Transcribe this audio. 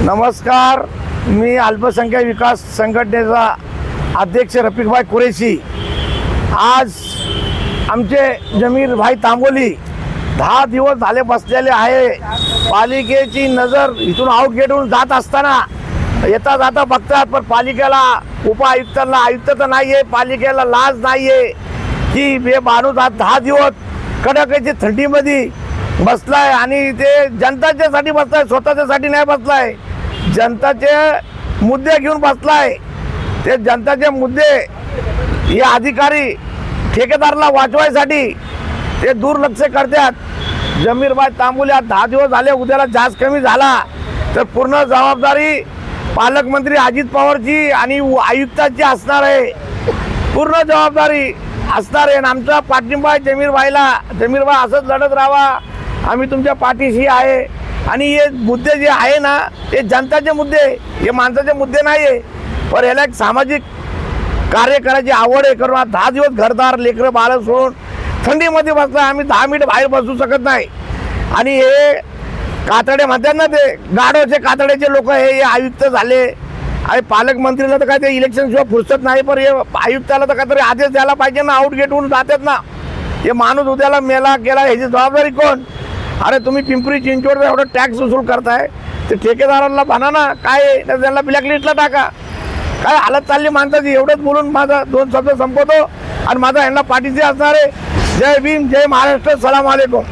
नमस्कार, मी अल्पसंख्याक विकास संघटनेचा अध्यक्ष रफिकभाई कुरेशी। आज आमचे जमीर भाई तांबोली 10 दिवस झाले बसलेले आहे। पालिकेची नजर इथून आउट गेटहून जात असताना येता जाता बघतात, पण पालिकेला उपायुक्तांना आयुक्त तर नाही आहे, पालिकेला लाज नाही आहे की बे माणूस आज 10 दिवस कडाक्याची थंडीमध्ये बसलाय आणि ते जनताच्यासाठी बसलाय, स्वतःच्यासाठी नाही बसलाय, जनताचे मुद्दे घेऊन बसलाय। ते जनताचे मुद्दे हे अधिकारी ठेकेदाराला वाचवायसाठी ते दुर्लक्ष करतात। जमीरभाई तांबोली आज 10 दिवस झाले, उद्याला जास्त कमी झाला तर पूर्ण जबाबदारी पालकमंत्री अजित पवारची आणि आयुक्ताची असणार आहे, पूर्ण जबाबदारी असणार आहे। आमचा पाठिंबा जमीरभाईला, जमीरभाई असंच लढत राहा, आम्ही तुमच्या पाठीशी आहे। आणि हे मुद्दे जे आहे ना, हे जनताचे मुद्दे, हे माणसाचे मुद्दे नाही आहे, पण याला एक सामाजिक कार्य करायची आवड आहे। करून 10 दिवस घरदार लेकरं बाळ सोडून थंडीमध्ये बसला, आम्ही 10 मिनिट बाहेर बसू शकत नाही। आणि हे कातडे म्हणतात ना, ते गाडोचे कातड्याचे लोक हे आयुक्त झाले आणि पालकमंत्रीला तर काय ते इलेक्शन शिवाय फुरसत नाही, पण हे आयुक्ताला तर काहीतरी आदेश द्यायला पाहिजे ना, आउट गेटहून जातात ना। हे माणूस उद्याला मेला केला ह्याची जबाबदारी कोण? अरे तुम्ही पिंपरी चिंचवडचा एवढं टॅक्स वसूल करताय, ते ठेकेदाराला म्हणा ना, काय त्यांना ब्लॅकलिस्टला टाका। काय हालत चालली माणसाची। एवढंच बोलून माझा 2 शब्द संपवतो आणि माझा यांना पाठीशी असणार आहे। जय भीम, जय महाराष्ट्र, सलाम अलैकुम।